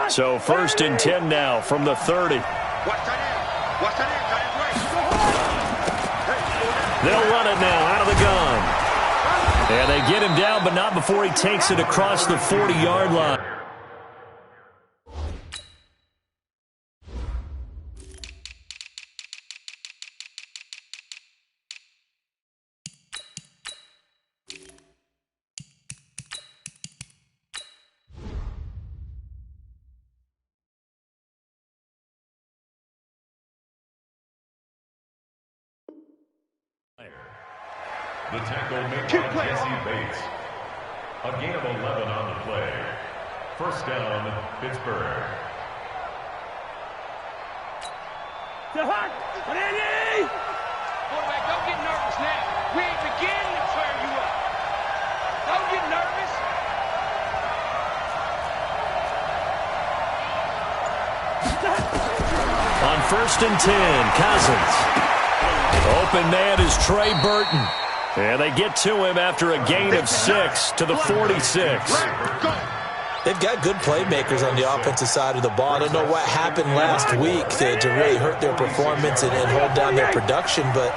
So 1st and 10 now from the 30. They'll run it now out of the gun. And they get him down, but not before he takes it across the 40-yard line. The tackle made by Jesse Bates. A gain of 11 on the play. 1st down, Pittsburgh. Quarterback, don't get nervous now. We ain't beginning to turn you up. Don't get nervous. On 1st and 10, Cousins. Open man is Trey Burton. And they get to him after a gain of 6 to the 46. They've got good playmakers on the offensive side of the ball. I don't know what happened last week to really hurt their performance and hold down their production, but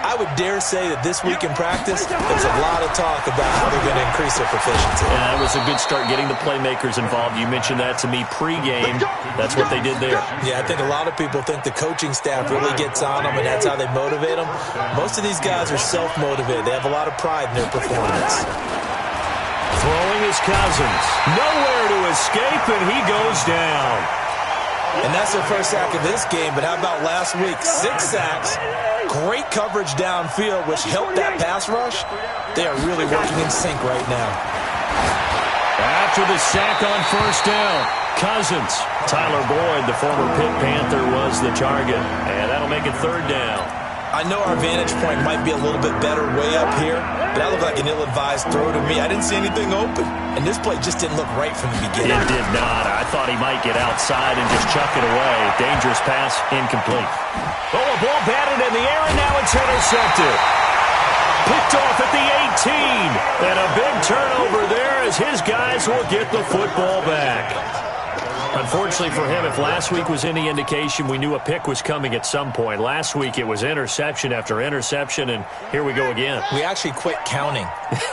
I would dare say that this week in practice, there's a lot of talk about how they're going to increase their proficiency. Yeah, that was a good start getting the playmakers involved. You mentioned that to me pregame. That's what they did there. Yeah, I think a lot of people think the coaching staff really gets on them, and that's how they motivate them. Most of these guys are self-motivated. They have a lot of pride in their performance. Throwing is Cousins. Nowhere to escape, and he goes down. And that's their first sack of this game, but how about last week? 6 sacks, great coverage downfield, which helped that pass rush. They are really working in sync right now. After the sack on 1st down, Cousins. Tyler Boyd, the former Pitt Panther, was the target, and that'll make it 3rd down. I know our vantage point might be a little bit better way up here, but that looked like an ill-advised throw to me. I didn't see anything open, and this play just didn't look right from the beginning. It did not. I thought he might get outside and just chuck it away. Dangerous pass, incomplete. Oh, a ball batted in the air, and now it's intercepted. Picked off at the 18, and a big turnover there as his guys will get the football back. Unfortunately for him, if last week was any indication, we knew a pick was coming at some point. Last week it was interception after interception, and here we go again. We actually quit counting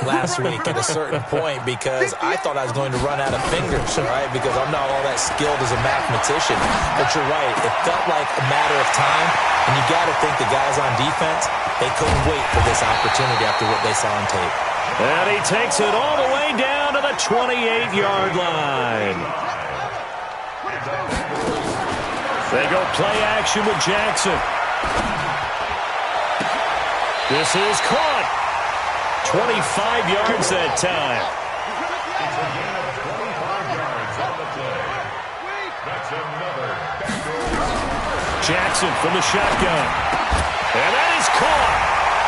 last week at a certain point because I thought I was going to run out of fingers, right? Because I'm not all that skilled as a mathematician. But you're right. It felt like a matter of time, and you got to think the guys on defense, they couldn't wait for this opportunity after what they saw on tape. And he takes it all the way down to the 28-yard line. They go play action with Jackson. This is caught. 25 yards that time. It's a gain of 25 yards on the play. That's another. Jackson from the shotgun. And that is caught.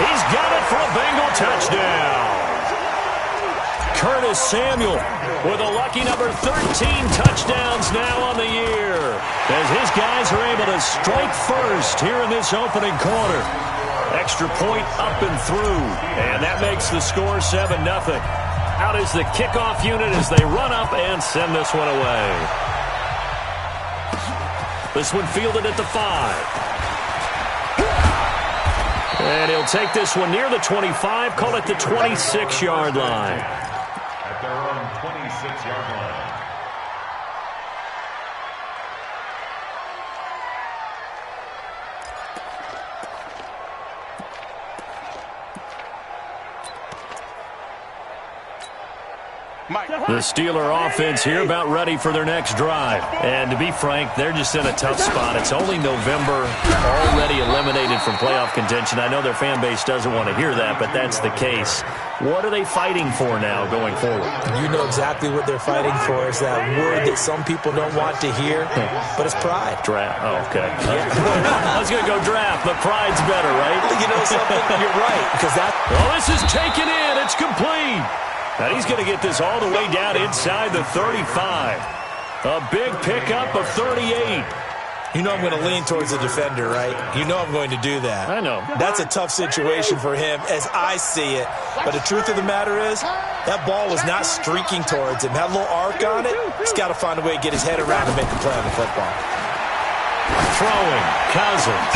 He's got it for a Bengal touchdown. Curtis Samuel with a lucky number 13 touchdowns now on the year, as his guys are able to strike first here in this opening quarter. Extra point up and through, and that makes the score 7-0. Out is the kickoff unit as they run up and send this one away. This one fielded at the 5. And he'll take this one near the 25, call it the 26-yard line. Their own 26-yard line. The Steeler offense here about ready for their next drive. And to be frank, they're just in a tough spot. It's only November, already eliminated from playoff contention. I know their fan base doesn't want to hear that, but that's the case. What are they fighting for now going forward? You know exactly what they're fighting for. Is that word that some people don't want to hear, but it's pride. Draft. Oh, okay. I was going to go draft, but pride's better, right? You know something? You're right. Because that. Well, this is taken in. It's complete. And he's going to get this all the way down inside the 35. A big pickup of 38. You know I'm going to lean towards the defender, right? You know I'm going to do that. I know. That's a tough situation for him as I see it. But the truth of the matter is, that ball was not streaking towards him. Had a little arc on it. He's got to find a way to get his head around and make a play on the football. Throwing, Cousins.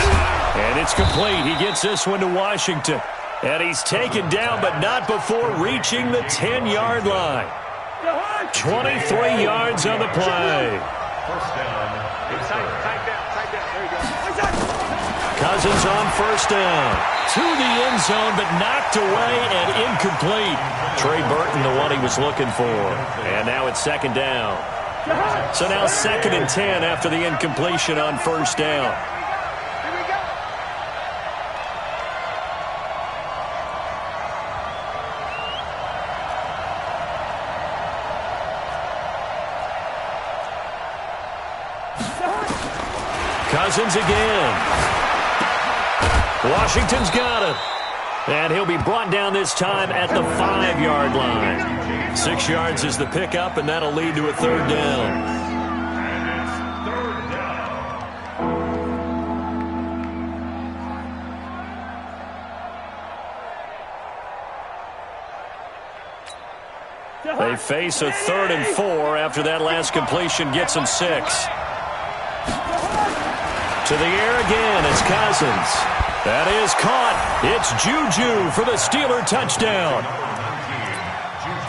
And it's complete. He gets this one to Washington. And he's taken down, but not before reaching the 10-yard line. 23 yards on the play. First down. Tight down. There you go. Cousins on first down. To the end zone, but knocked away and incomplete. Trey Burton, the one he was looking for. And now it's second down. So now 2nd and 10 after the incompletion on first down. Here we go. Cousins again. Washington's got it. And he'll be brought down this time at the 5-yard line. 6 yards is the pickup, and that'll lead to a third down. They face a 3rd and 4 after that last completion gets them 6. To the air again, it's Cousins. That is caught. It's Juju for the Steeler touchdown.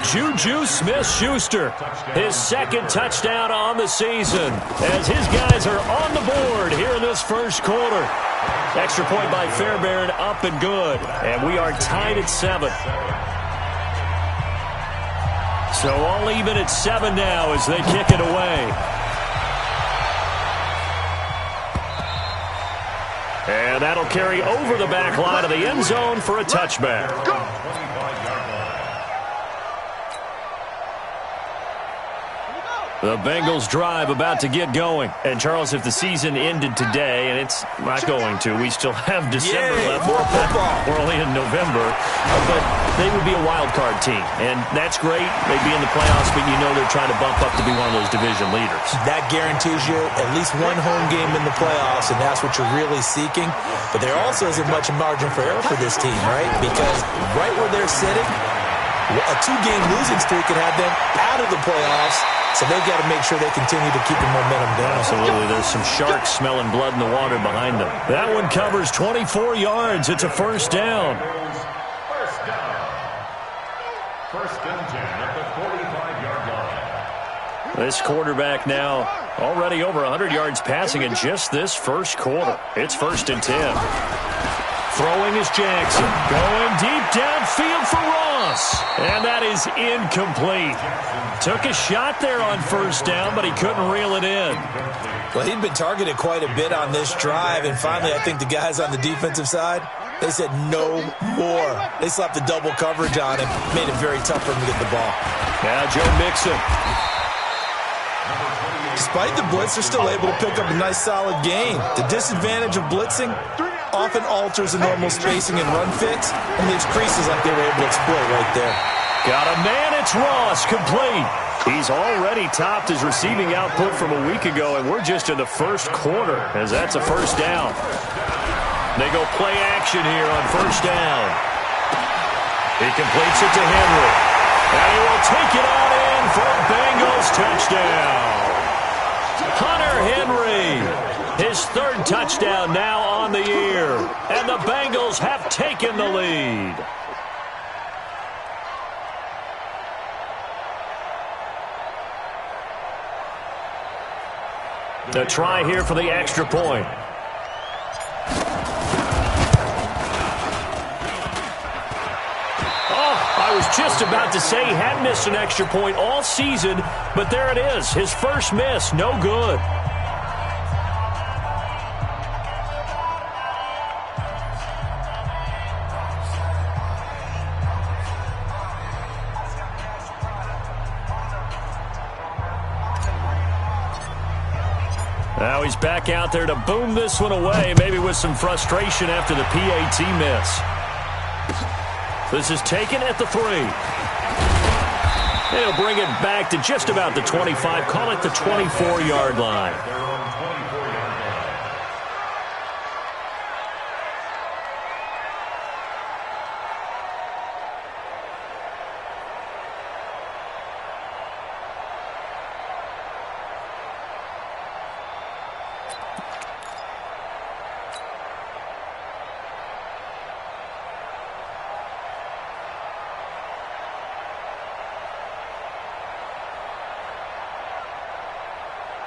Juju Smith-Schuster, his 2nd touchdown on the season, as his guys are on the board here in this first quarter. Extra point by Fairbairn, up and good. And we are tied at 7. So all even at 7 now as they kick it away. And that'll carry over the back line of the end zone for a touchback. The Bengals drive about to get going. And, Charles, if the season ended today, and it's not going to, we still have December left. More football. We're only in November. But they would be a wild card team. And that's great. They'd be in the playoffs, but you know they're trying to bump up to be one of those division leaders. That guarantees you at least one home game in the playoffs, and that's what you're really seeking. But there also isn't much margin for error for this team, right? Because right where they're sitting, a 2-game losing streak could have them out of the playoffs. So they've got to make sure they continue to keep the momentum going. Absolutely. There's some sharks smelling blood in the water behind them. That one covers 24 yards. It's a first down. First and 10 at the 45-yard line. This quarterback now already over 100 yards passing in just this first quarter. It's 1st and 10. Throwing is Jackson. Going deep downfield for Ross. And that is incomplete. Took a shot there on first down, but he couldn't reel it in. Well, he'd been targeted quite a bit on this drive, and finally I think the guys on the defensive side, they said no more. They slapped the double coverage on him, made it very tough for him to get the ball. Now Joe Mixon. Despite the blitz, they're still able to pick up a nice solid gain. The disadvantage of blitzing often alters the normal spacing and run fits and leaves creases like they were able to exploit right there. Got a man, it's Ross, complete. He's already topped his receiving output from a week ago, and we're just in the first quarter as that's a first down. They go play action here on first down. He completes it to Henry. And he will take it on in for a Bengals touchdown. Hunter Henry, his 3rd touchdown now on the year. And the Bengals have taken the lead. The try here for the extra point. I was just about to say he hadn't missed an extra point all season, but there it is. His first miss, no good. Now he's back out there to boom this one away, maybe with some frustration after the PAT miss. This is taken at the 3. He'll bring it back to just about the 25. Call it the 24-yard line.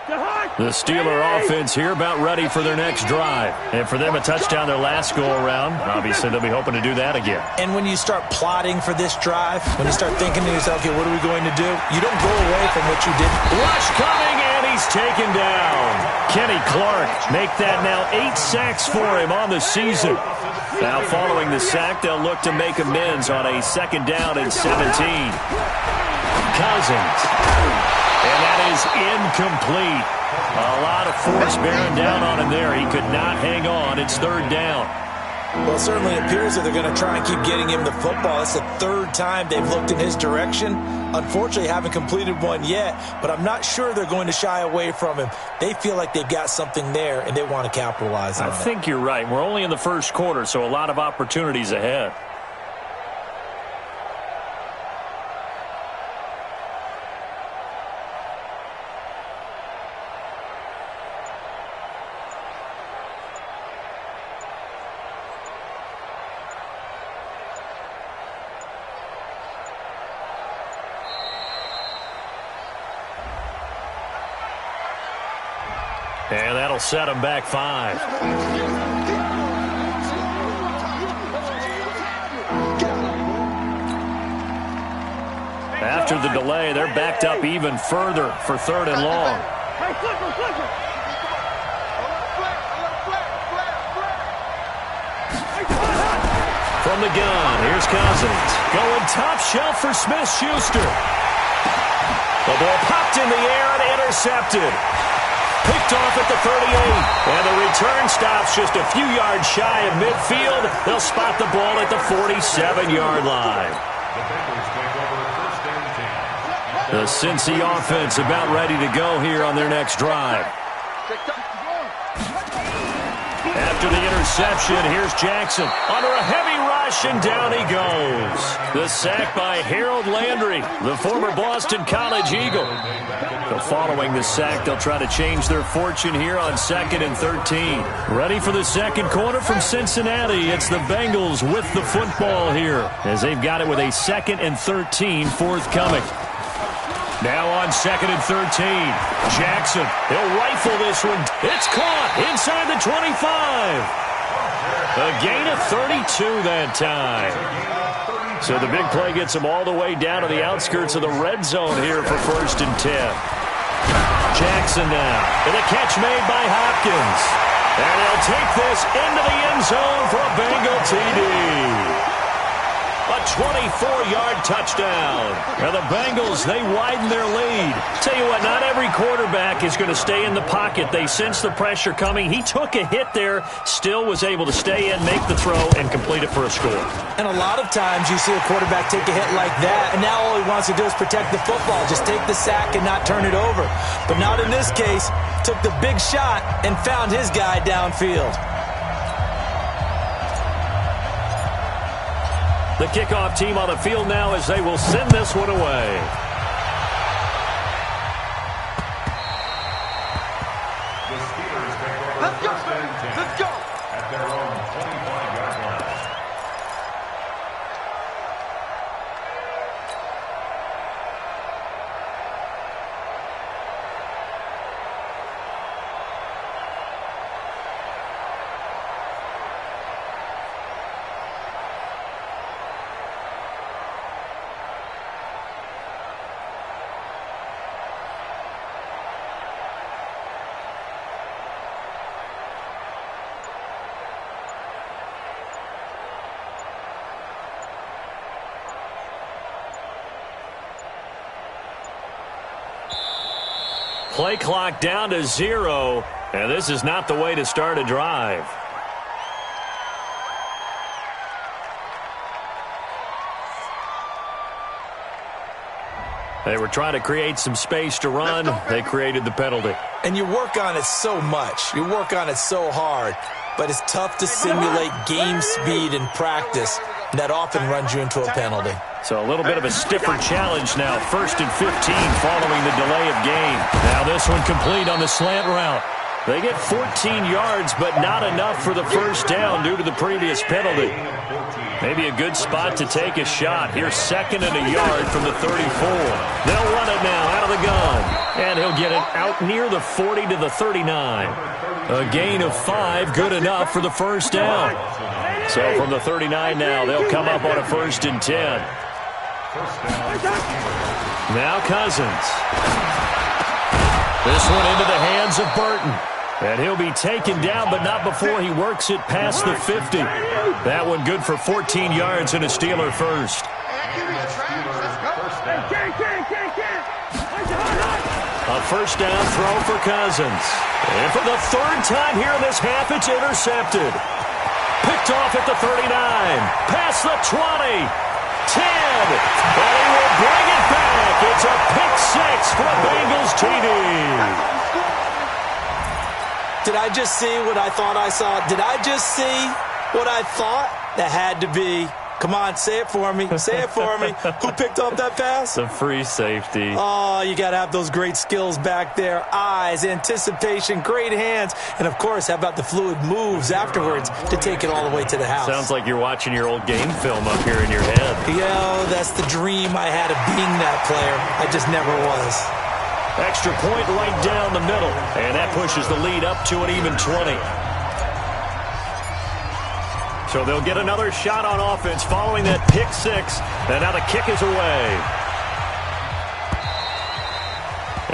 The Steeler offense here about ready for their next drive. And for them, a touchdown their last go-around. Obviously, they'll be hoping to do that again. And when you start plotting for this drive, when you start thinking to yourself, okay, what are we going to do? You don't go away from what you did. Rush coming, and he's taken down. Kenny Clark make that now 8 sacks for him on the season. Now following the sack, they'll look to make amends on a 2nd down and 17. Cousins. And that is incomplete. A lot of force bearing down on him there. He could not hang on. It's 3rd down. Well, it certainly appears that they're going to try and keep getting him the football. It's the 3rd time they've looked in his direction. Unfortunately, haven't completed one yet, but I'm not sure they're going to shy away from him. They feel like they've got something there, and they want to capitalize on it. I think you're right. We're only in the 1st quarter, so a lot of opportunities ahead. And that'll set them back 5. After the delay, they're backed up even further for 3rd and long. From the gun, here's Cousins. Going top shelf for Smith-Schuster. The ball popped in the air and intercepted. Picked off at the 38, and the return stops just a few yards shy of midfield. They'll spot the ball at the 47-yard line. The Cincy offense about ready to go here on their next drive. After the interception, here's Jackson under a heavy rush, and down he goes. The sack by Harold Landry, the former Boston College Eagle. Following the sack, they'll try to change their fortune here on 2nd and 13. Ready for the 2nd quarter from Cincinnati. It's the Bengals with the football here, as they've got it with a 2nd and 13 forthcoming. Now on 2nd and 13. Jackson, he'll rifle this one. It's caught inside the 25. A gain of 32 that time. So the big play gets him all the way down to the outskirts of the red zone here for 1st and 10. Jackson now, and a catch made by Hopkins. And they'll take this into the end zone for a Bengal TD. A 24-yard touchdown. And the Bengals, they widen their lead. Tell you what, not every quarterback is going to stay in the pocket. They sense the pressure coming. He took a hit there, still was able to stay in, make the throw, and complete it for a score. And a lot of times you see a quarterback take a hit like that, and now all he wants to do is protect the football. Just take the sack and not turn it over. But not in this case. Took the big shot and found his guy downfield. The kickoff team on the field now as they will send this one away. The Steelers take over Let's go, 1st and 10 let's go. at their own 25-yard line. Play clock down to 0, and this is not the way to start a drive. They were trying to create some space to run. They created the penalty. And you work on it so much. You work on it so hard. But it's tough to simulate game speed in practice. And that often runs you into a penalty. So a little bit of a stiffer challenge now. 1st and 15 following the delay of game. Now this one complete on the slant route. They get 14 yards, but not enough for the 1st down due to the previous penalty. Maybe a good spot to take a shot. Here's 2nd and a yard from the 34. They'll run it now out of the gun. And he'll get it out near the 40 to the 39. A gain of 5, good enough for the first down. So from the 39 now, they'll come up on a 1st and 10. Now Cousins. This one into the hands of Burton. And he'll be taken down, but not before he works it past the 50. That one good for 14 yards and a Steeler first. A first down throw for Cousins. And for the 3rd time here in this half, it's intercepted. Picked off at the 39. Past the 20. 10. And he will bring it back. It's a pick 6 for a Bengals TD. Did I just see what I thought I saw? Did I just see what I thought? That had to be. Come on, say it for me. Say it for me. Who picked up that pass? The free safety. Oh, you got to have those great skills back there. Eyes, anticipation, great hands. And, of course, how about the fluid moves afterwards to take it all the way to the house? Sounds like you're watching your old game film up here in your head. Yeah, that's the dream I had of being that player. I just never was. Extra point right down the middle. And that pushes the lead up to an even 20. So they'll get another shot on offense following that pick 6. And now the kick is away.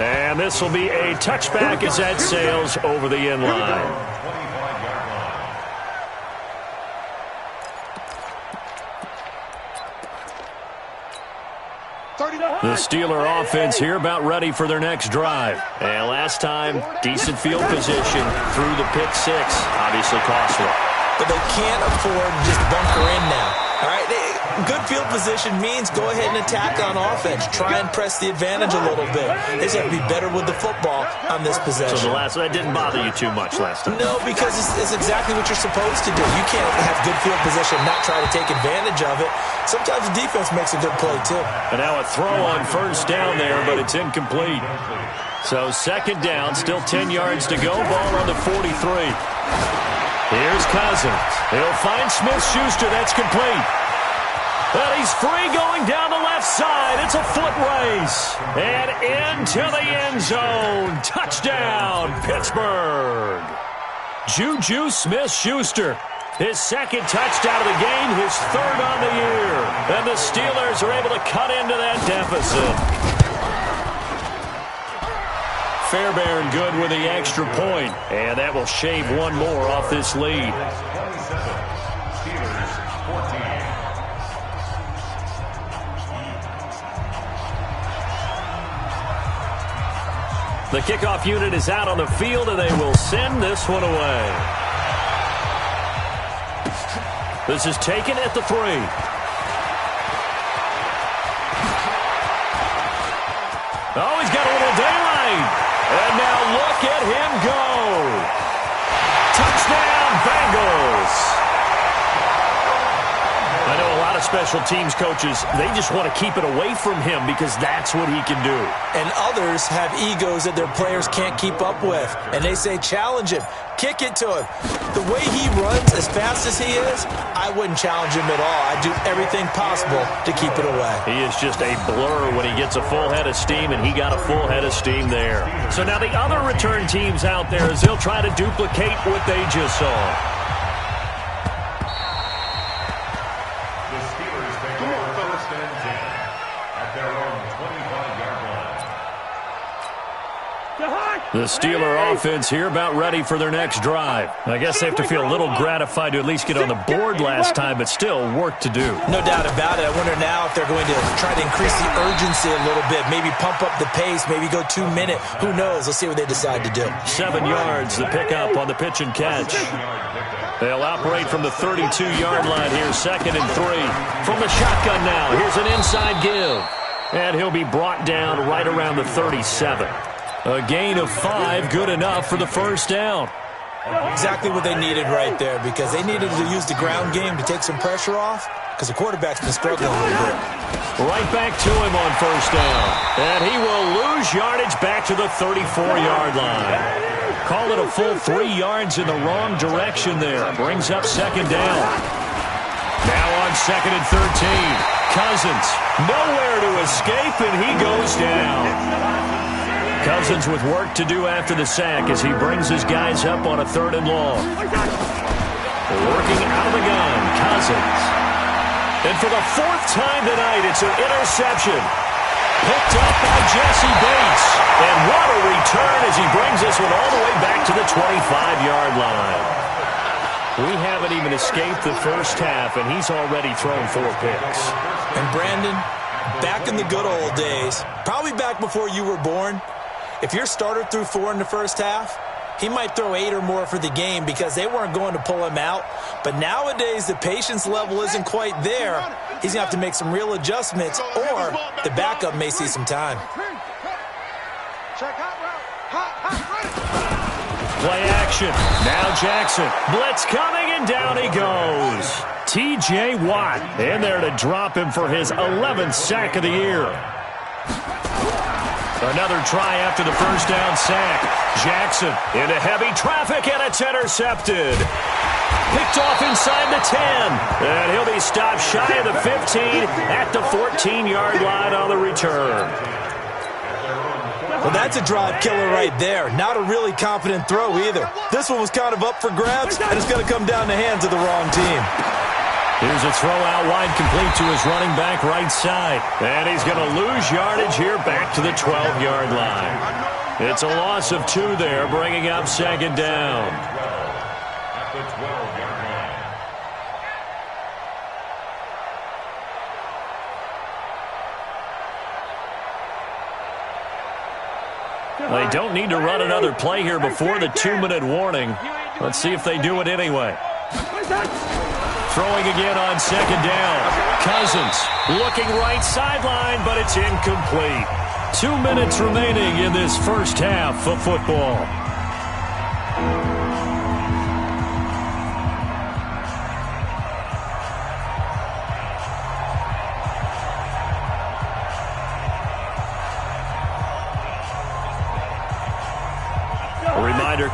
And this will be a touchback as that sails over the end line. The Steeler offense here about ready for their next drive. And last time, decent field position through the pick 6. Obviously costly. But they can't afford to just bunker in now. All right, good field position means go ahead and attack on offense. Try and press the advantage a little bit. They just have to be better with the football on this possession. So that didn't bother you too much last time? No, because it's exactly what you're supposed to do. You can't have good field position and not try to take advantage of it. Sometimes the defense makes a good play, too. And now a throw on first down there, but it's incomplete. So 2nd down, still 10 yards to go. Ball on the 43. Here's Cousins. He'll find Smith-Schuster. That's complete. And he's free going down the left side. It's a foot race. And into the end zone. Touchdown, Pittsburgh. Juju Smith-Schuster. His 2nd touchdown of the game, his 3rd on the year. And the Steelers are able to cut into that deficit. Fairbairn good with the extra point. And that will shave one more off this lead. The kickoff unit is out on the field, and they will send this one away. This is taken at the 3. Oh, he's got a little daylight. And now look at him go. Touchdown, Bengals. I know a lot of special teams coaches, they just want to keep it away from him because that's what he can do. And others have egos that their players can't keep up with. And they say, challenge him. Kick it to him. The way he runs as fast as he is, I wouldn't challenge him at all. I'd do everything possible to keep it away. He is just a blur when he gets a full head of steam, and he got a full head of steam there. So now the other return teams out there as they'll try to duplicate what they just saw. The Steelers take over 1st and 10 at their own 25-yard line. The Steeler offense here about ready for their next drive. I guess they have to feel a little gratified to at least get on the board last time, but still work to do. No doubt about it. I wonder now if they're going to try to increase the urgency a little bit, maybe pump up the pace, maybe go 2 minute. Who knows? Let's see what they decide to do. 7 yards, the pickup on the pitch and catch. They'll operate from the 32-yard line here, 2nd and 3. From the shotgun now, here's an inside give. And he'll be brought down right around the 37. A gain of 5, good enough for the first down. Exactly what they needed right there, because they needed to use the ground game to take some pressure off, because the quarterback's been struggling a little bit. Right back to him on first down. And he will lose yardage back to the 34-yard line. Call it a full 3 yards in the wrong direction there. Brings up 2nd down. Now on 2nd and 13. Cousins, nowhere to escape, and he goes down. Cousins with work to do after the sack as he brings his guys up on a 3rd and long. Working out of the gun, Cousins. And for the 4th time tonight, it's an interception. Picked up by Jesse Bates. And what a return as he brings this one all the way back to the 25-yard line. We haven't even escaped the first half, and he's already thrown 4 picks. And Brandon, back in the good old days, probably back before you were born, if your starter threw 4 in the first half, he might throw 8 or more for the game because they weren't going to pull him out. But nowadays, the patience level isn't quite there. He's going to have to make some real adjustments, or the backup may see some time. Play action. Now Jackson. Blitz coming, and down he goes. T.J. Watt in there to drop him for his 11th sack of the year. Another try after the first down sack. Jackson into heavy traffic, and it's intercepted. Picked off inside the 10. And he'll be stopped shy of the 15 at the 14-yard line on the return. Well, that's a drive killer right there. Not a really confident throw either. This one was kind of up for grabs, and it's going to come down the hands of the wrong team. Here's a throw out wide, complete to his running back right side. And he's going to lose yardage here back to the 12-yard line. It's a loss of 2 there, bringing up 2nd down. At the 12-yard line. They don't need to run another play here before the 2-minute warning. Let's see if they do it anyway. Throwing again on 2nd down. Cousins looking right sideline, but it's incomplete. 2 minutes remaining in this first half of football.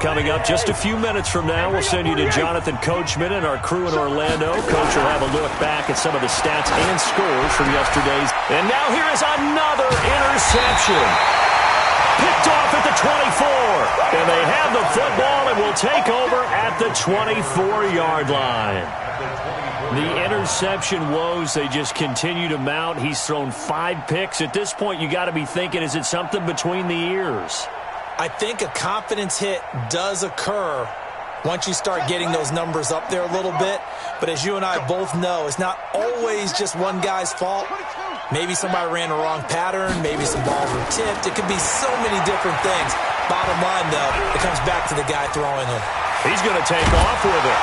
Coming up just a few minutes from now, we'll send you to Jonathan Coachman and our crew in Orlando. Coach will have a look back at some of the stats and scores from yesterday's. And now here is another interception. Picked off at the 24. And they have the football and will take over at the 24-yard line. The interception woes, they just continue to mount. He's thrown 5 picks. At this point, you got to be thinking, is it something between the ears? I think a confidence hit does occur once you start getting those numbers up there a little bit. But as you and I both know, it's not always just one guy's fault. Maybe somebody ran the wrong pattern. Maybe some balls were tipped. It could be so many different things. Bottom line, though, it comes back to the guy throwing it. He's going to take off with it.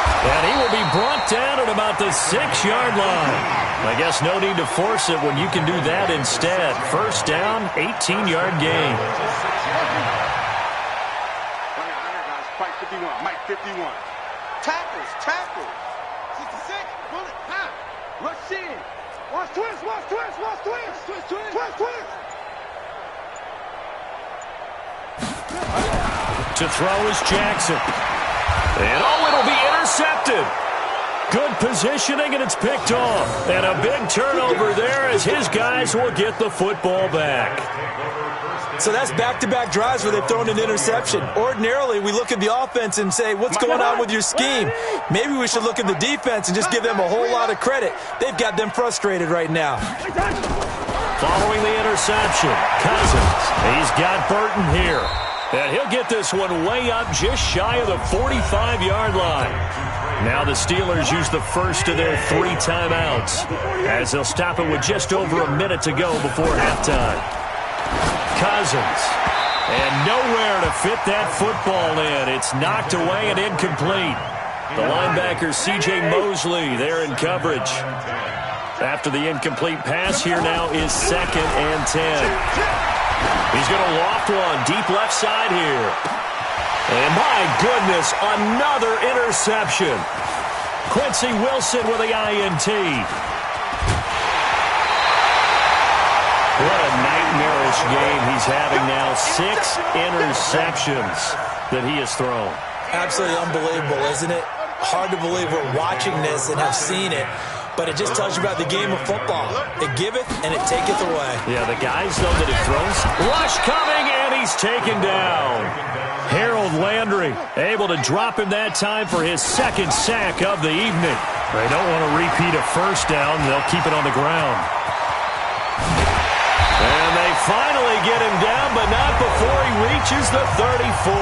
And he will be brought down at about the 6-yard line. I guess no need to force it when you can do that instead. First down, 18-yard gain. Mike 51, Mike 51. Tackles. 66, bullet, pop. Rush in. Watch twist. To throw is Jackson. And it'll be intercepted. Good positioning, and it's picked off. And a big turnover there as his guys will get the football back. So that's back-to-back drives where they've thrown an interception. Ordinarily, we look at the offense and say, what's going on with your scheme? Maybe we should look at the defense and just give them a whole lot of credit. They've got them frustrated right now. Following the interception, Cousins. He's got Burton here. And he'll get this one way up just shy of the 45-yard line. Now the Steelers use the first of their 3 timeouts as they'll stop it with just over a minute to go before halftime. Cousins. And nowhere to fit that football in. It's knocked away and incomplete. The linebacker, C.J. Mosley, there in coverage. After the incomplete pass, here now is 2nd and 10. He's going to loft one deep left side here. And my goodness, another interception. Quincy Wilson with the INT. What a nightmarish game he's having now. 6 interceptions that he has thrown. Absolutely unbelievable, isn't it? Hard to believe we're watching this and have seen it. But it just tells you about the game of football. It giveth and it taketh away. Yeah, the guys, though, that have thrown. Rush coming, and he he's taken down. Harold Landry able to drop him that time for his second sack of the evening. They don't want to repeat a first down. They'll keep it on the ground. And they finally get him down, but not before he reaches the 34.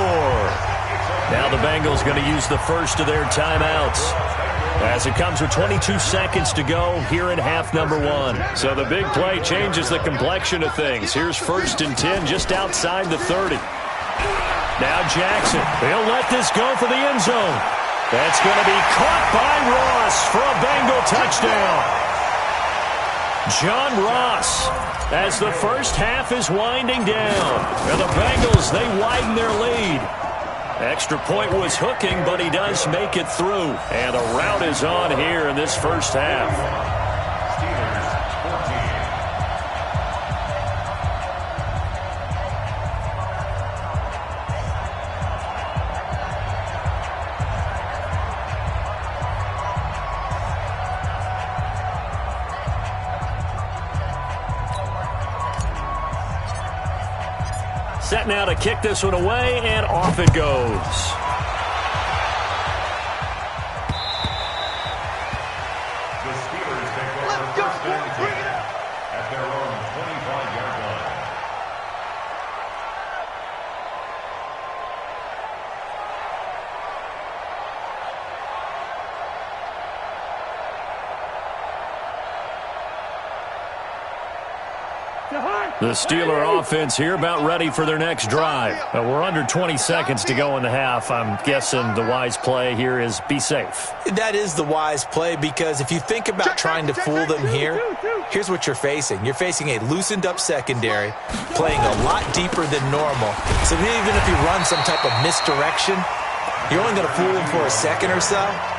Now the Bengals going to use the first of their timeouts, as it comes with 22 seconds to go here in half number 1. So the big play changes the complexion of things. Here's 1st and 10 just outside the 30. Now Jackson, he'll let this go for the end zone. That's going to be caught by Ross for a Bengal touchdown. John Ross, as the first half is winding down. And the Bengals, they widen their lead. Extra point was hooking, but he does make it through. And a rout is on here in this first half. Set now to kick this one away, and off it goes. The Steelers take over first and 10 at their own 25-yard line. The Steeler offense here about ready for their next drive. We're under 20 seconds to go in the half. I'm guessing the wise play here is be safe. That is the wise play, because if you think about trying to fool them here, here's what you're facing. You're facing a loosened up secondary, playing a lot deeper than normal. So even if you run some type of misdirection, you're only going to fool them for a second or so.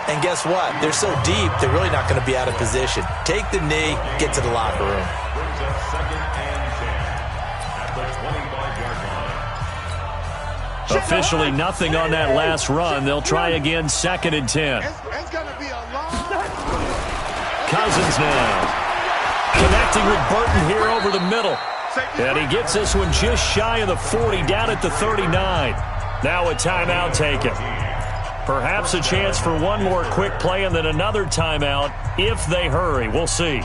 And guess what? They're so deep, they're really not going to be out of position. Take the knee, get to the locker room. Brings up 2nd and 10 at the 25-yard line. Officially nothing on that last run. They'll try again, 2nd and 10. It's going to be a long... Cousins now connecting with Burton here over the middle. And he gets this one just shy of the 40, down at the 39. Now a timeout taken. Perhaps a chance for one more quick play and then another timeout if they hurry. We'll see.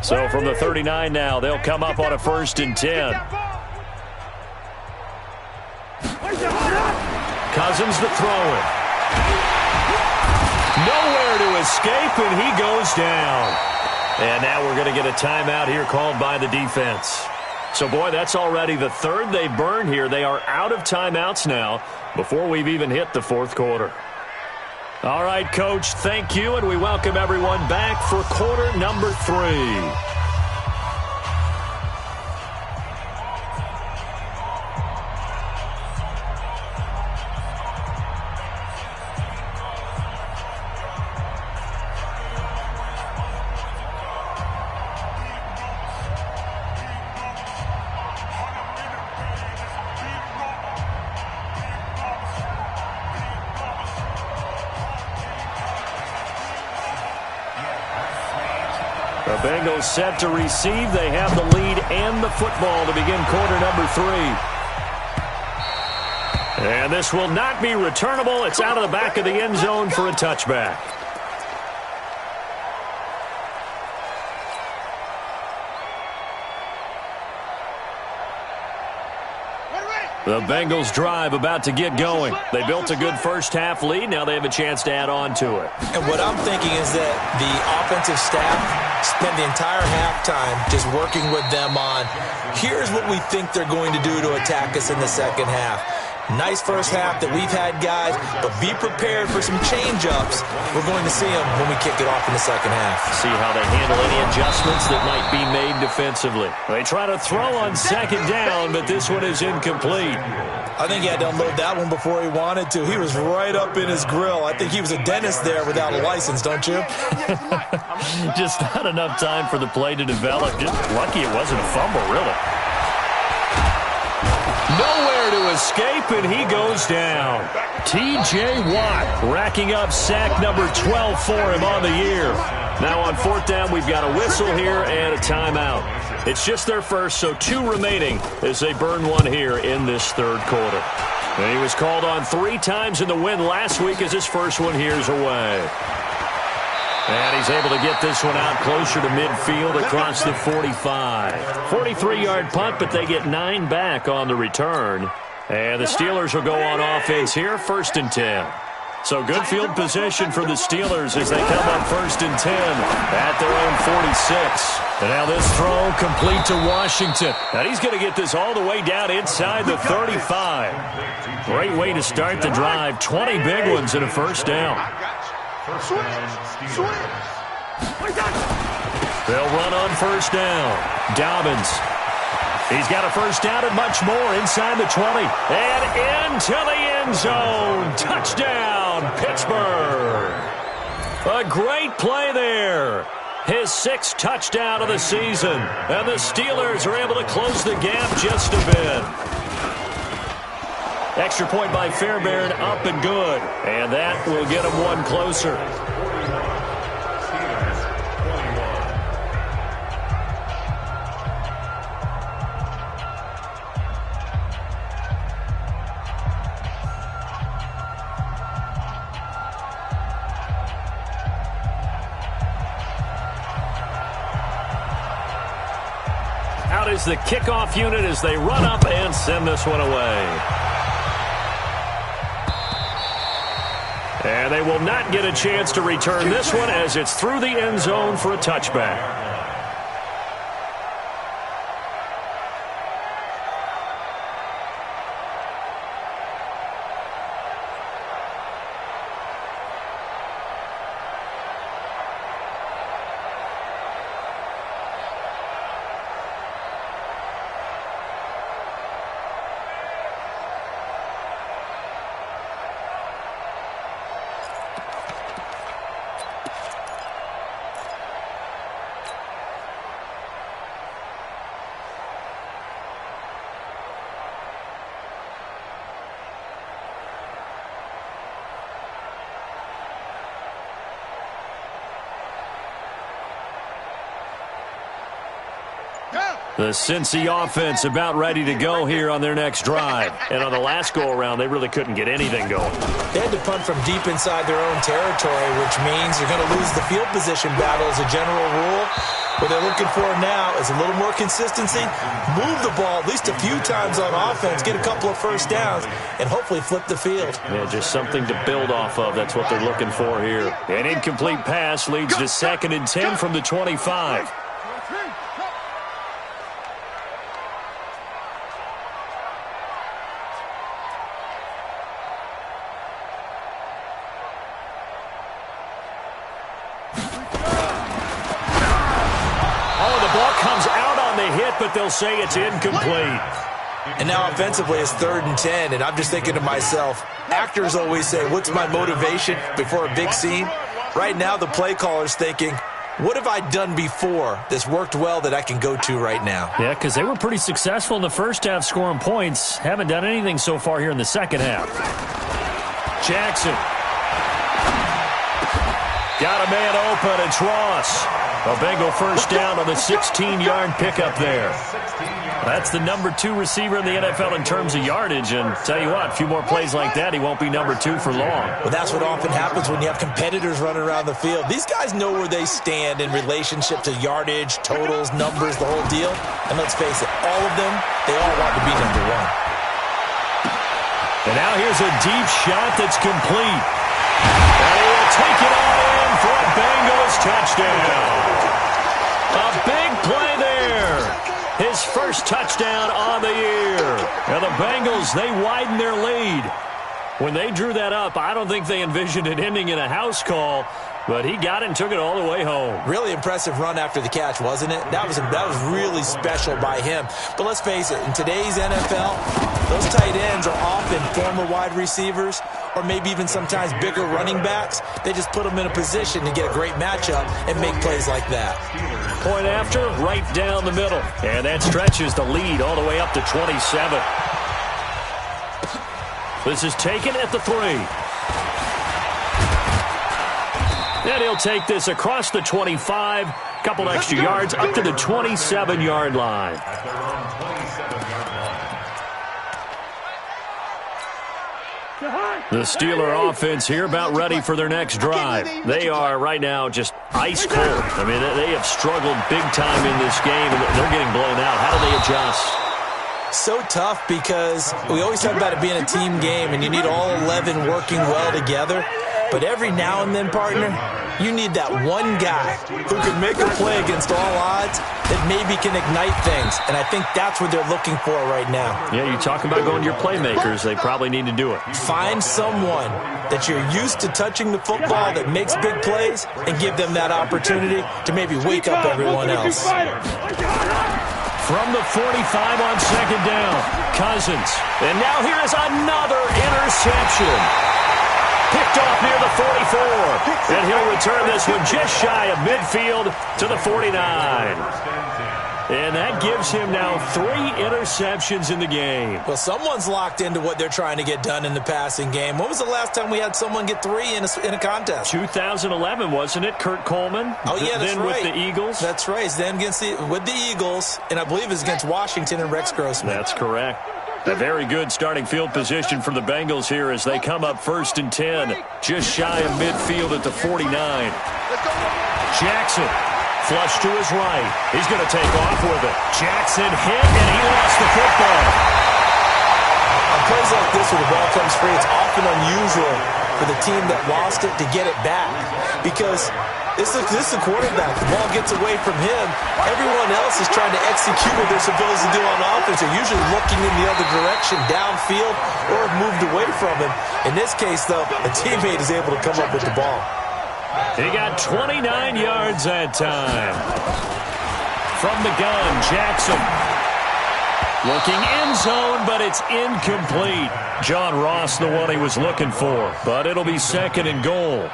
So from the 39 now, they'll come up on a 1st and 10. Cousins to throw it. Nowhere to escape, and he goes down. And now we're going to get a timeout here called by the defense. So, boy, that's already the third they burned here. They are out of timeouts now before we've even hit the 4th quarter. All right, Coach, thank you, and we welcome everyone back for quarter number 3. The Bengals set to receive. They have the lead and the football to begin quarter number 3. And this will not be returnable. It's out of the back of the end zone for a touchback. The Bengals drive about to get going. They built a good first half lead. Now they have a chance to add on to it. And what I'm thinking is that the offensive staff spent the entire halftime just working with them on, here's what we think they're going to do to attack us in the second half. Nice first half that we've had, guys, but be prepared for some change-ups. We're going to see them when we kick it off in the second half. See how they handle any adjustments that might be made defensively. They try to throw on 2nd down, but this one is incomplete. I think he had to unload that one before he wanted to. He was right up in his grill. I think he was a dentist there without a license, don't you? Just not enough time for the play to develop. Just lucky it wasn't a fumble, really. Nowhere to escape, and he goes down. T.J. Watt racking up sack number 12 for him on the year. Now on 4th down, we've got a whistle here and a timeout. It's just their first, so 2 remaining as they burn one here in this third quarter. And he was called on 3 times in the win last week as his first one here's away. And he's able to get this one out closer to midfield across the 45. 43-yard punt, but they get 9 back on the return. And the Steelers will go on offense here, 1st and 10. So good field position for the Steelers as they come up 1st and 10 at their own 46. And now this throw complete to Washington. And he's going to get this all the way down inside the 35. Great way to start the drive. 20 big ones and a first down. They'll run on first down. Dobbins. He's got a first down and much more inside the 20. And into the end zone. Touchdown, Pittsburgh. A great play there. His 6th touchdown of the season. And the Steelers are able to close the gap just a bit. Extra point by Fairbairn, up and good. And that will get him one closer. Out is the kickoff unit as they run up and send this one away. And they will not get a chance to return this one as it's through the end zone for a touchback. The Cincy offense about ready to go here on their next drive. And on the last go-around, they really couldn't get anything going. They had to punt from deep inside their own territory, which means you're going to lose the field position battle as a general rule. What they're looking for now is a little more consistency, move the ball at least a few times on offense, get a couple of first downs, and hopefully flip the field. Yeah, just something to build off of. That's what they're looking for here. An incomplete pass leads to 2nd and 10 from the 25. But they'll say it's incomplete. And now offensively it's 3rd and 10, and I'm just thinking to myself, actors always say, what's my motivation before a big scene? Right now the play caller's thinking, what have I done before that's worked well that I can go to right now? Yeah, because they were pretty successful in the first half scoring points. Haven't done anything so far here in the second half. Jackson. Got a man open, it's Ross. A Bengal first down on the 16-yard pickup there. That's the number 2 receiver in the NFL in terms of yardage. And tell you what, a few more plays like that, he won't be number 2 for long. Well, that's what often happens when you have competitors running around the field. These guys know where they stand in relationship to yardage, totals, numbers, the whole deal. And let's face it, all of them, they all want to be number 1. And now here's a deep shot that's complete. And he will take it all in for a Bengals touchdown. A big play there. His first touchdown on the year. And the Bengals, they widen their lead. When they drew that up, I don't think they envisioned it ending in a house call, but he got it and took it all the way home. Really impressive run after the catch, wasn't it? That was really special by him. But let's face it, in today's NFL, those tight ends are often former wide receivers or maybe even sometimes bigger running backs. They just put them in a position to get a great matchup and make plays like that. Point after, right down the middle. And that stretches the lead all the way up to 27. This is taken at the 3. And he'll take this across the 25 Couple extra yards up to the 27-yard line. At their own 27-yard line. The Steeler offense here about ready for their next drive. They are right now just ice cold. I mean, they have struggled big time in this game, and they're getting blown out. How do they adjust? So tough because we always talk about it being a team game, and you need all 11 working well together. But every now and then, partner, you need that one guy who can make a play against all odds that maybe can ignite things. And I think that's what they're looking for right now. Yeah, you talk about going to your playmakers. They probably need to do it. Find someone that you're used to touching the football that makes big plays and give them that opportunity to maybe wake up everyone else. From the 45 on second down, Cousins. And now here is another interception. Picked off near the 44. And he'll return this one just shy of midfield to the 49. And that gives him now 3 interceptions in the game. Well, someone's locked into what they're trying to get done in the passing game. When was the last time we had someone get 3 in a contest? 2011, wasn't it? Kurt Coleman? Oh, yeah, that's then right. With the Eagles? That's right. Then with the Eagles, and I believe it's against Washington and Rex Grossman. That's correct. A very good starting field position for the Bengals here as they come up 1st and 10. Just shy of midfield at the 49. Jackson. Flush to his right. He's going to take off with it. Jackson hit, and he lost the football. On plays like this where the ball comes free, it's often unusual for the team that lost it to get it back. Because this is a quarterback. The ball gets away from him. Everyone else is trying to execute what they're supposed to do on offense. They're usually looking in the other direction, downfield, or have moved away from him. In this case, though, a teammate is able to come up with the ball. He got 29 yards that time. From the gun, Jackson. Looking end zone, but it's incomplete. John Ross, the one he was looking for. But it'll be 2nd and goal.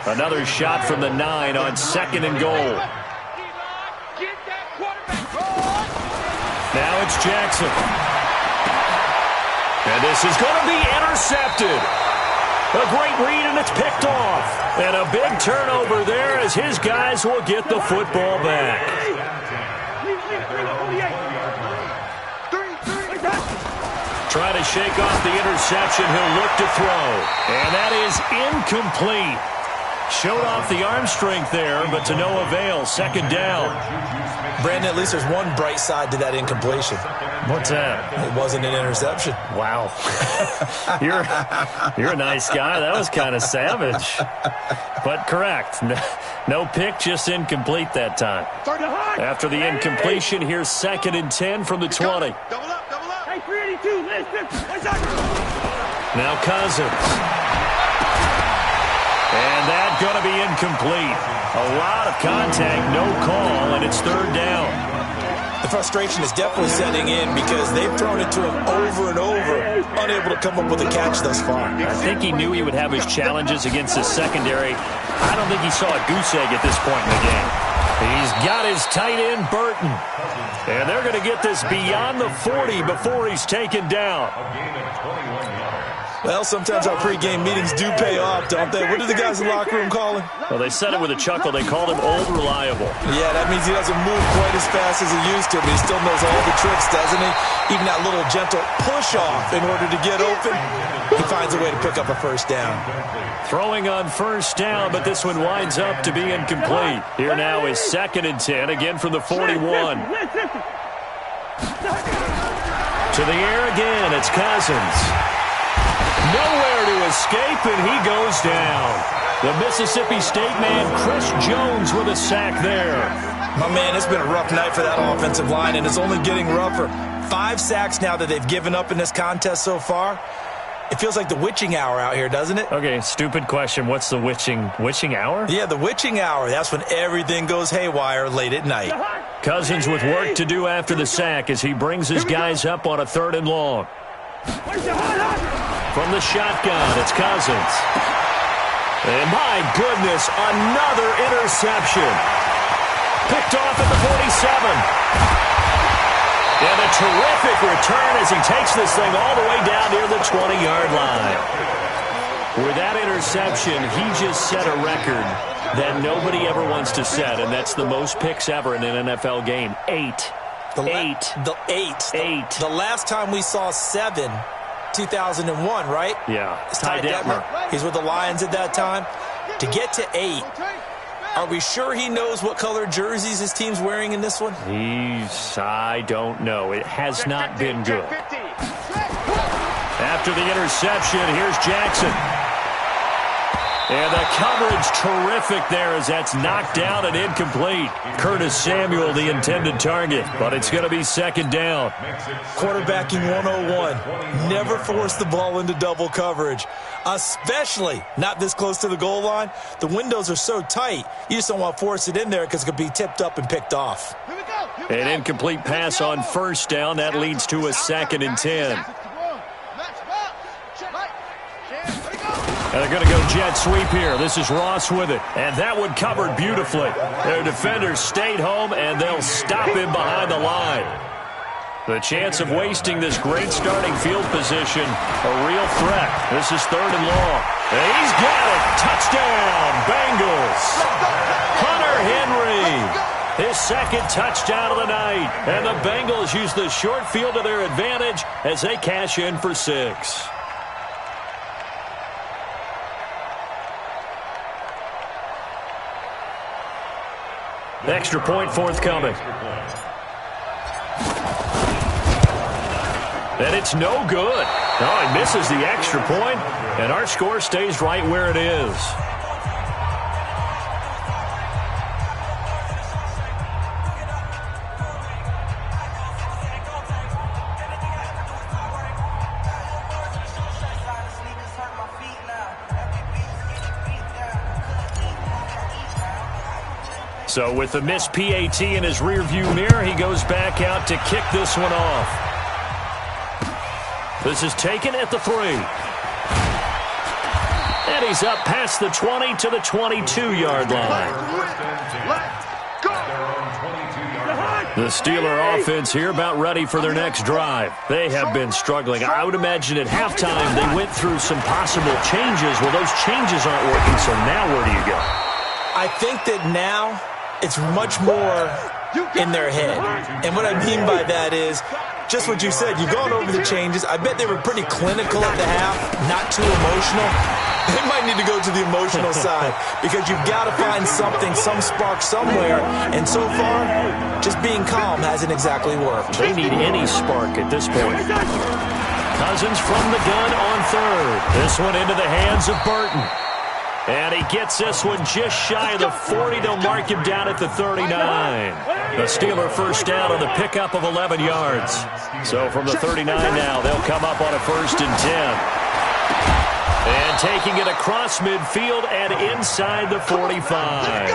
Another shot from the 9 on 2nd and goal. Now it's Jackson. And this is going to be intercepted. A great read, and it's picked off. And a big turnover there as his guys will get the football back. Trying to shake off the interception. He'll look to throw. And that is incomplete. Showed off the arm strength there, but to no avail. 2nd down. Brandon, at least there's one bright side to that incompletion. What's that? It wasn't an interception. Wow. You're a nice guy. That was kind of savage. But correct. No pick, just incomplete that time. After the incompletion, here's 2nd and 10 from the 20. Hey, 382, Now Cousins. And that's going to be incomplete. A lot of contact, no call, and it's 3rd down. The frustration is definitely setting in because they've thrown it to him over and over, unable to come up with a catch thus far. I think he knew he would have his challenges against his secondary. I don't think he saw a goose egg at this point in the game. He's got his tight end, Burton. And they're going to get this beyond the 40 before he's taken down. A gain of 21 yards. Well, sometimes our pregame meetings do pay off, don't they? What do the guys in the locker room call him? Well, they said it with a chuckle. They called him Old Reliable. Yeah, that means he doesn't move quite as fast as he used to, but he still knows all the tricks, doesn't he? Even that little gentle push-off in order to get open, he finds a way to pick up a 1st down. Throwing on 1st down, but this one winds up to be incomplete. Here now is 2nd and 10, again from the 41. To the air again, it's Cousins. Nowhere to escape, and he goes down. The Mississippi State man, Chris Jones, with a sack there. My man, it's been a rough night for that offensive line, and it's only getting rougher. 5 sacks now that they've given up in this contest so far. It feels like the witching hour out here, doesn't it? Okay, stupid question. What's the witching hour? Yeah, the witching hour. That's when everything goes haywire late at night. Cousins with work to do after the sack as he brings his guys up on a 3rd and long. From the shotgun, it's Cousins. And my goodness, another interception. Picked off at the 47. And a terrific return as he takes this thing all the way down near the 20-yard line. With that interception, he just set a record that nobody ever wants to set, and that's the most picks ever in an NFL game. 8. The last time we saw 7, 2001, right? Yeah. It's Ty Detmer. He's with the Lions at that time. To get to 8, are we sure he knows what color jerseys his team's wearing in this one? I don't know. It has not been good. After the interception, here's Jackson. And the coverage terrific there as that's knocked down and incomplete. Curtis Samuel, the intended target, but it's going to be second down. Quarterbacking 101. Never force the ball into double coverage, especially not this close to the goal line. The windows are so tight, you just don't want to force it in there because it could be tipped up and picked off. An incomplete pass on first down. That leads to a 2nd and 10. And they're going to go jet sweep here. This is Ross with it. And that one covered beautifully. Their defenders stayed home, and they'll stop him behind the line. The chance of wasting this great starting field position, a real threat. This is 3rd and long. And he's got it. Touchdown, Bengals. Hunter Henry. His 2nd touchdown of the night. And the Bengals use the short field to their advantage as they cash in for 6. Extra point forthcoming. And it's no good. Oh, he misses the extra point, and our score stays right where it is. So with the missed PAT in his rearview mirror, he goes back out to kick this one off. This is taken at the 3. And he's up past the 20 to the 22-yard line. The Steeler offense here about ready for their next drive. They have been struggling. I would imagine at halftime they went through some possible changes. Well, those changes aren't working, so now where do you go? I think that now it's much more in their head. And what I mean by that is just what you said. You've gone over the changes. I bet they were pretty clinical at the half, not too emotional. They might need to go to the emotional side because you've got to find something, some spark somewhere. And so far, just being calm hasn't exactly worked. They need any spark at this point. Cousins from the gun on 3rd. This one into the hands of Burton. And he gets this one just shy of the 40. They'll mark him down at the 39. The Steeler first down on the pickup of 11 yards. So from the 39 now, they'll come up on a 1st and 10. And taking it across midfield and inside the 45.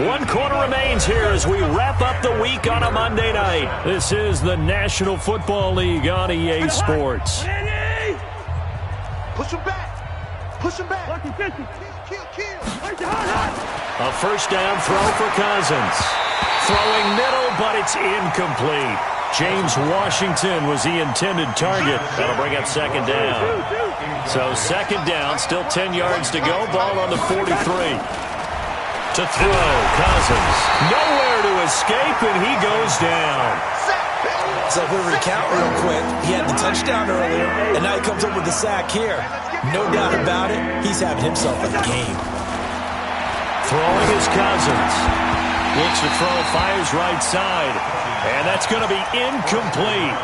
1 quarter remains here as we wrap up the week on a Monday night. This is the National Football League on EA Sports. Push him back. Push him back. Kill. A first down throw for Cousins. Throwing middle, but it's incomplete. James Washington was the intended target. That'll bring up 2nd down. So 2nd down, still 10 yards to go. Ball on the 43. To throw, Cousins. Nowhere to escape, and he goes down. So if we recount real quick, he had the touchdown earlier, and now he comes up with the sack here. No doubt about it, he's having himself a game. Throwing his Cousins. Looks to throw, fires right side. And that's going to be incomplete.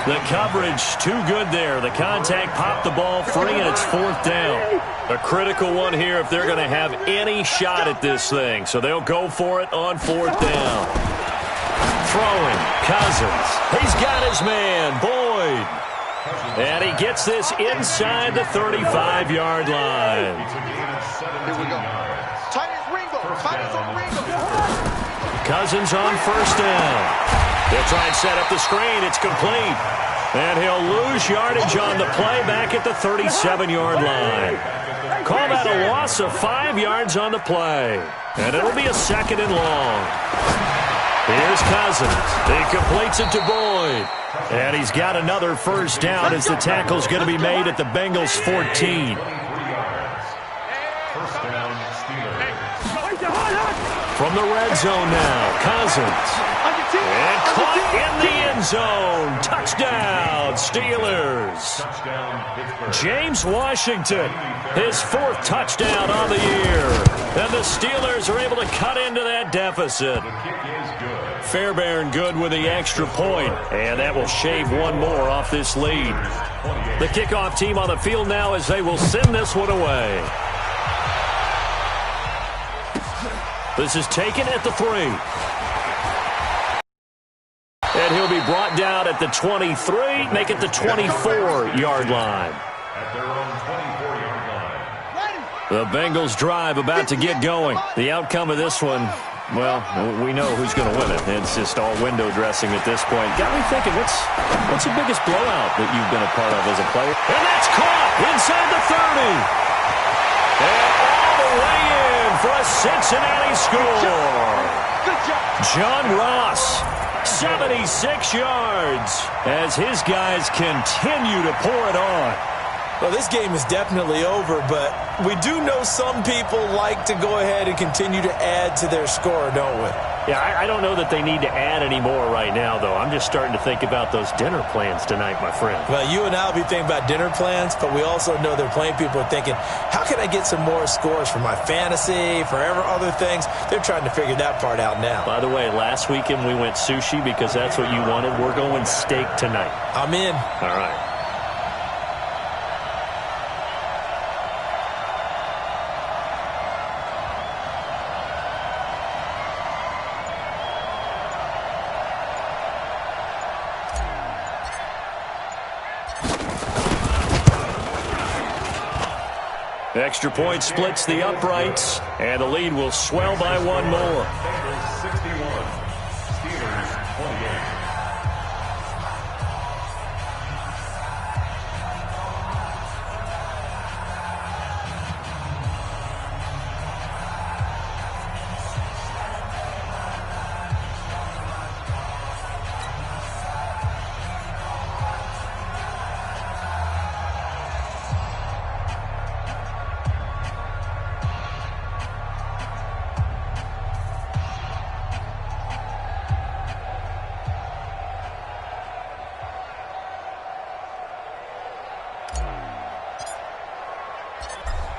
The coverage too good there. The contact popped the ball free, and it's 4th down. A critical one here if they're going to have any shot at this thing. So they'll go for it on 4th down. Throwing, Cousins. He's got his man, Boyd. And he gets this inside the 35-yard line. Here we go. Tight as Ringo. Cousins on 1st down. They'll try and set up the screen. It's complete. And he'll lose yardage on the play back at the 37-yard line. Call that a loss of 5 yards on the play. And it'll be a 2nd and long. Here's Cousins. He completes it to Boyd. And he's got another first down as the tackle's going to be made at the Bengals' 14. First down, Steelers. From the red zone now, Cousins. And caught in the end zone. Touchdown, Steelers. Touchdown, Pittsburgh. James Washington, his 4th touchdown on the year. And the Steelers are able to cut into that deficit. The kick is good. Fairbairn good with the extra point, and that will shave one more off this lead. The kickoff team on the field now as they will send this one away. This is taken at the 3. And he'll be brought down at the 23, make it the 24-yard line. At their own 24-yard line. The Bengals drive about to get going. The outcome of this one, well, we know who's going to win it. It's just all window dressing at this point. Got me thinking, what's the biggest blowout that you've been a part of as a player? And that's caught inside the 30. And all the way in for a Cincinnati score. John Ross, 76 yards as his guys continue to pour it on. Well, this game is definitely over, but we do know some people like to go ahead and continue to add to their score, don't we? Yeah, I don't know that they need to add any more right now, though. I'm just starting to think about those dinner plans tonight, my friend. Well, you and I will be thinking about dinner plans, but we also know they're playing people are thinking, how can I get some more scores for my fantasy, for other things? They're trying to figure that part out now. By the way, last weekend we went sushi because that's what you wanted. We're going steak tonight. I'm in. All right. Extra point splits the uprights, and the lead will swell by one more. Bengals 61, Steelers 28.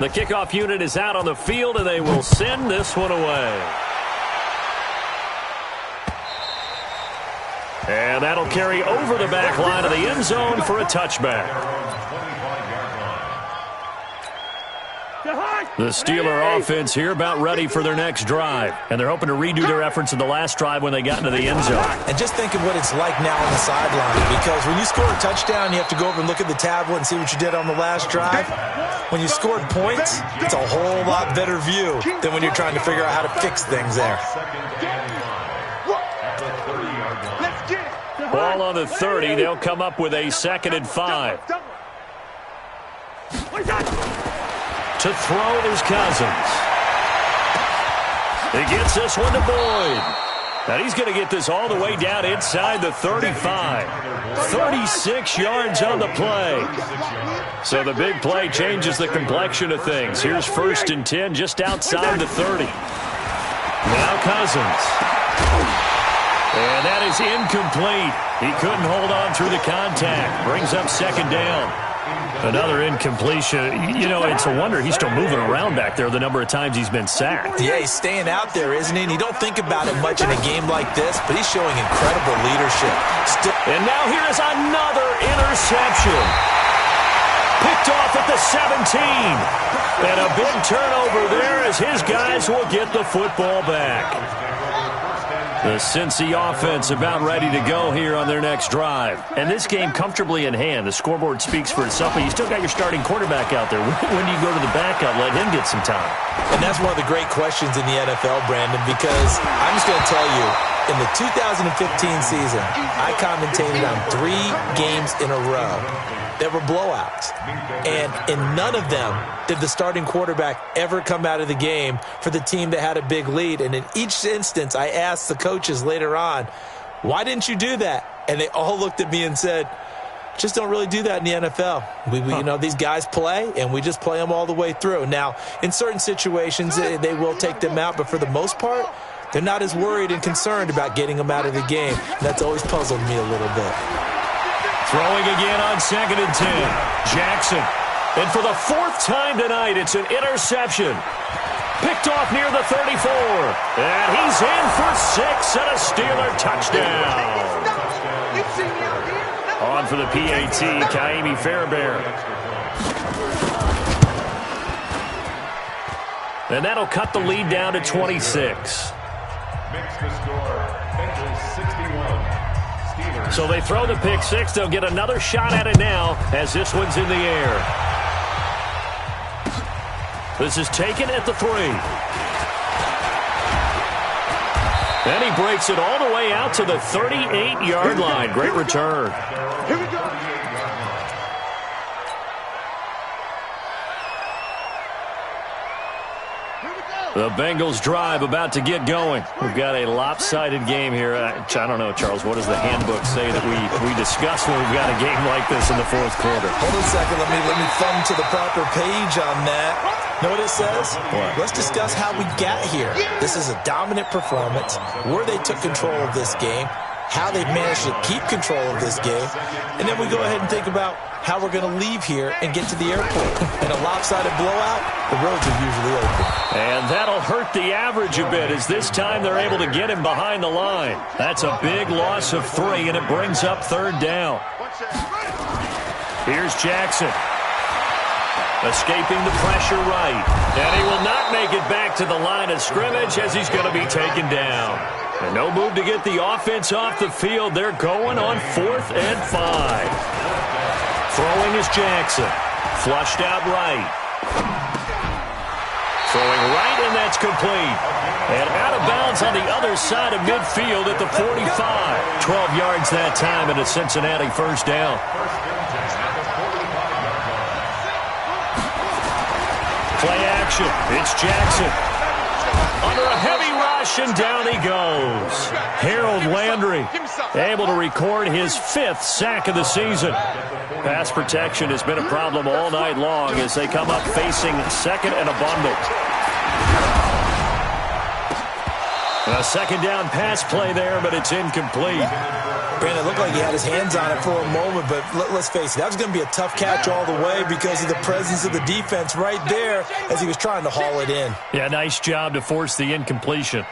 The kickoff unit is out on the field, and they will send this one away. And that'll carry over the back line of the end zone for a touchback. The Steeler offense here about ready for their next drive. And they're hoping to redo their efforts in the last drive when they got into the end zone. And just think of what it's like now on the sideline. Because when you score a touchdown, you have to go over and look at the tablet and see what you did on the last drive. When you scored points, it's a whole lot better view than when you're trying to figure out how to fix things there. Ball on the 30. They'll come up with a 2nd and 5. To throw is Cousins. He gets this one to Boyd. And he's going to get this all the way down inside the 35. 36 yards on the play. So the big play changes the complexion of things. Here's 1st and 10 just outside the 30. Now Cousins. And that is incomplete. He couldn't hold on through the contact. Brings up 2nd down. Another incompletion. You know, it's a wonder he's still moving around back there the number of times he's been sacked. Yeah, he's staying out there, isn't he? And you don't think about it much in a game like this, but he's showing incredible leadership. And now here is another interception. Picked off at the 17. And a big turnover there as his guys will get the football back. The Cincy offense about ready to go here on their next drive. And this game comfortably in hand. The scoreboard speaks for itself, but you still got your starting quarterback out there. When do you go to the backup, let him get some time? And that's one of the great questions in the NFL, Brandon, because I'm just going to tell you, in the 2015 season, I commentated on 3 games in a row that were blowouts. And in none of them did the starting quarterback ever come out of the game for the team that had a big lead. And in each instance, I asked the coaches later on, why didn't you do that? And they all looked at me and said, just don't really do that in the NFL. You know, these guys play, and we just play them all the way through. Now, in certain situations, they will take them out, but for the most part, they're not as worried and concerned about getting them out of the game. That's always puzzled me a little bit. Throwing again on 2nd and 10. Jackson. And for the 4th time tonight, it's an interception. Picked off near the 34. And he's in for 6 and a Steeler touchdown. On for the PAT, Kaimi Fairbairn. And that'll cut the lead down to 26. Makes the score, Bengals 61. So they throw the pick 6. They'll get another shot at it now as this one's in the air. This is taken at the 3. And he breaks it all the way out to the 38-yard line. Great return. Here we go. The Bengals drive about to get going. We've got a lopsided game here. I don't know, Charles, what does the handbook say that we discuss when we've got a game like this in the 4th quarter? Hold on a second. Let me thumb to the proper page on that. Know what it says? What? Let's discuss how we got here. This is a dominant performance, where they took control of this game, how they've managed to keep control of this game, and then we go ahead and think about how we're going to leave here and get to the airport. In a lopsided blowout, the roads are usually open. And that'll hurt the average a bit as this time they're able to get him behind the line. That's a big loss of 3, and it brings up 3rd down. Here's Jackson. Escaping the pressure right. And he will not make it back to the line of scrimmage as he's going to be taken down. And no move to get the offense off the field. They're going on 4th and 5. Throwing is Jackson. Flushed out right. Throwing right, and that's complete. And out of bounds on the other side of midfield at the 45. 12 yards that time, and a Cincinnati 1st down. Play action. It's Jackson. Under a heavy rush, and down he goes. Harold Landry able to record his 5th sack of the season. Pass protection has been a problem all night long as they come up facing 2nd and a bundle. A 2nd down pass play there, but it's incomplete. Brandon, it looked like he had his hands on it for a moment, but let's face it, that was going to be a tough catch all the way because of the presence of the defense right there as he was trying to haul it in. Yeah, nice job to force the incompletion.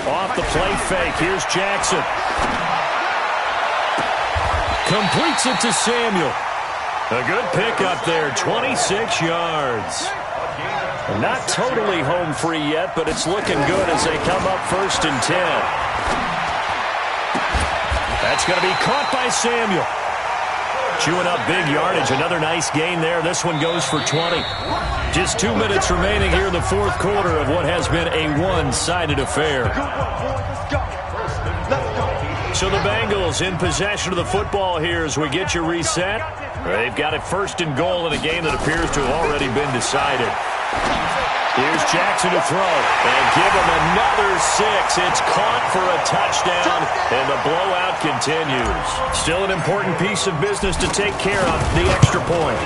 Off the play fake, here's Jackson. Completes it to Samuel. A good pickup there, 26 yards. Not totally home free yet, but it's looking good as they come up 1st and 10. That's going to be caught by Samuel. Chewing up big yardage. Another nice gain there. This one goes for 20. Just 2 minutes remaining here in the 4th quarter of what has been a one-sided affair. So the Bengals in possession of the football here as we get you reset. They've got it 1st and goal in a game that appears to have already been decided. Here's Jackson to throw, and give him another 6. It's caught for a touchdown, and the blowout continues. Still an important piece of business to take care of, the extra point.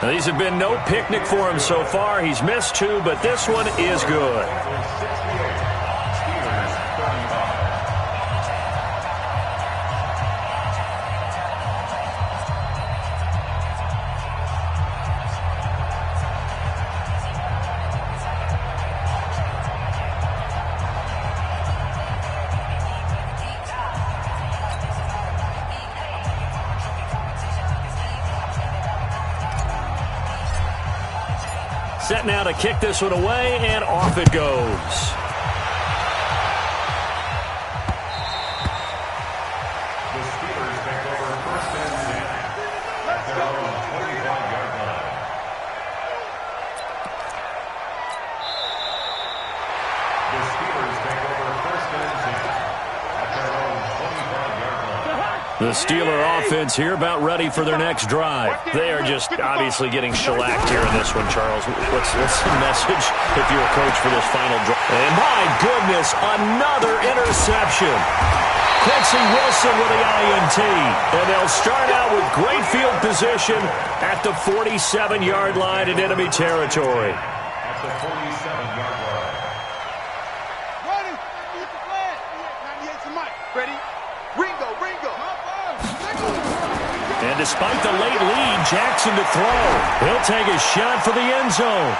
Now, these have been no picnic for him so far. He's missed 2, but this one is good. Set now to kick this one away, and off it goes. The Steelers take over 1st and 10 at their own 25-yard line. The Steelers take over 1st and 10. The Steeler offense here about ready for their next drive. They are just obviously getting shellacked here in this one, Charles. What's the message if you're a coach for this final drive? And my goodness, another interception. Quincy Wilson with the INT. And they'll start out with great field position at the 47-yard line in enemy territory. At the 47-yard line. Ready? Ready? Ringo. And despite the late lead, Jackson to throw. He'll take a shot for the end zone.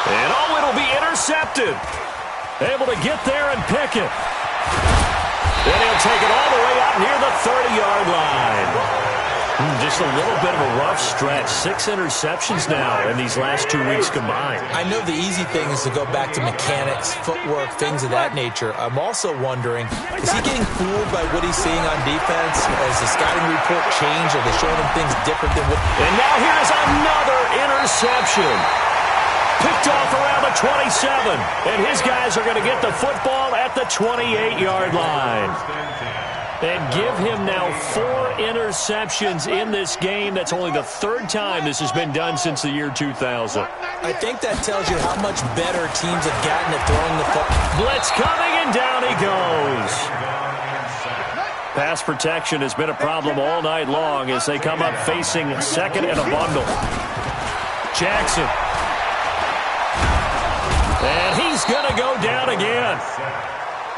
And it'll be intercepted. Able to get there and pick it. Then he'll take it all the way out near the 30-yard line. Just a little bit of a rough stretch. 6 interceptions now in these last 2 weeks combined. I know the easy thing is to go back to mechanics, footwork, things of that nature. I'm also wondering, is he getting fooled by what he's seeing on defense? Has the scouting report changed? Are they showing him things different than what... And now here's another interception. Picked off around the 27. And his guys are going to get the football at the 28-yard line. And give him now 4 interceptions in this game. That's only the 3rd time this has been done since the year 2000. I think that tells you how much better teams have gotten at throwing the football. Blitz coming, and down he goes. Pass protection has been a problem all night long as they come up facing second and a bundle. Jackson. And he's going to go down again.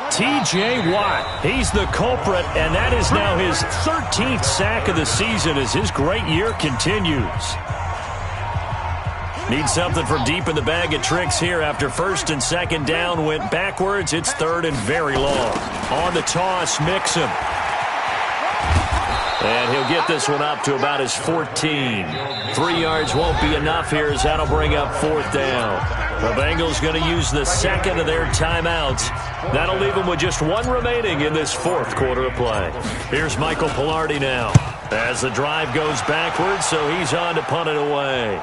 T.J. Watt, he's the culprit, and that is now his 13th sack of the season as his great year continues. Need something from deep in the bag of tricks here after 1st and 2nd down went backwards. It's 3rd and very long. On the toss, Mixon. And he'll get this one up to about his 14. 3 yards won't be enough here as that'll bring up 4th down. The Bengals going to use the 2nd of their timeouts. That'll leave them with just 1 remaining in this 4th quarter of play. Here's Michael Pilardi now as the drive goes backwards, so he's on to punt it away.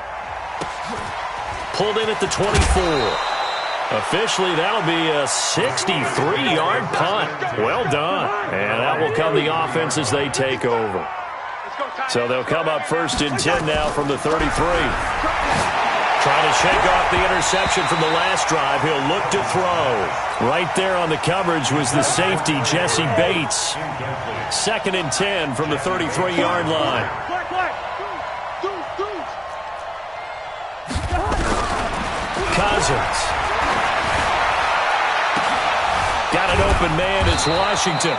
Pulled in at the 24. Officially, that'll be a 63-yard punt. Well done. And that will come the offense as they take over. So they'll come up 1st and 10 now from the 33. Trying to shake off the interception from the last drive. He'll look to throw. Right there on the coverage was the safety, Jesse Bates. 2nd and 10 from the 33-yard line. Cousins. Got an open man. It's Washington.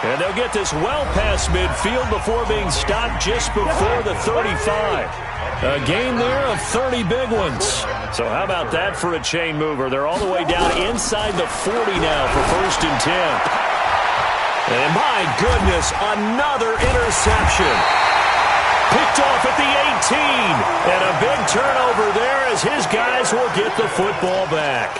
And they'll get this well past midfield before being stopped just before the 35. A game there of 30 big ones. So how about that for a chain mover? They're all the way down inside the 40 now for 1st and 10. And my goodness, another interception. Picked off at the 18. And a big turnover there as his guys will get the football back.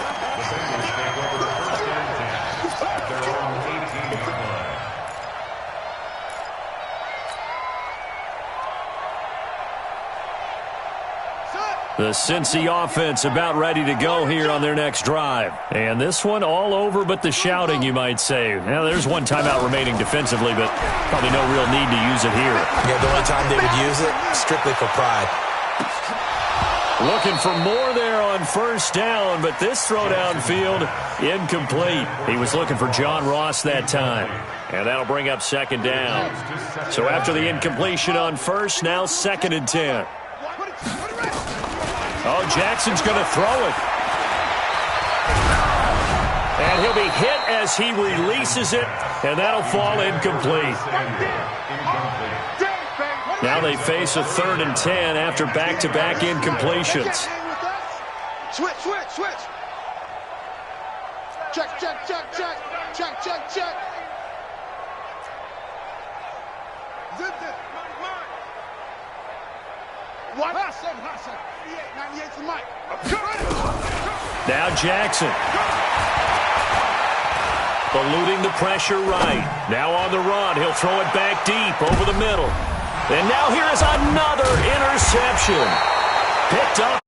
The Cincy offense about ready to go here on their next drive. And this one all over but the shouting, you might say. Now, there's 1 timeout remaining defensively, but probably no real need to use it here. Yeah, the only time they would use it, strictly for pride. Looking for more there on 1st down, but this throw downfield, incomplete. He was looking for John Ross that time. And that'll bring up 2nd down. So after the incompletion on 1st, now 2nd and 10. Oh, Jackson's going to throw it. And he'll be hit as he releases it, and that'll fall incomplete. Now they face a 3rd and 10 after back-to-back incompletions. Switch. Check. Zip it. What? Now Jackson. Eluding the pressure right. Now on the run. He'll throw it back deep over the middle. And now here is another interception. Picked up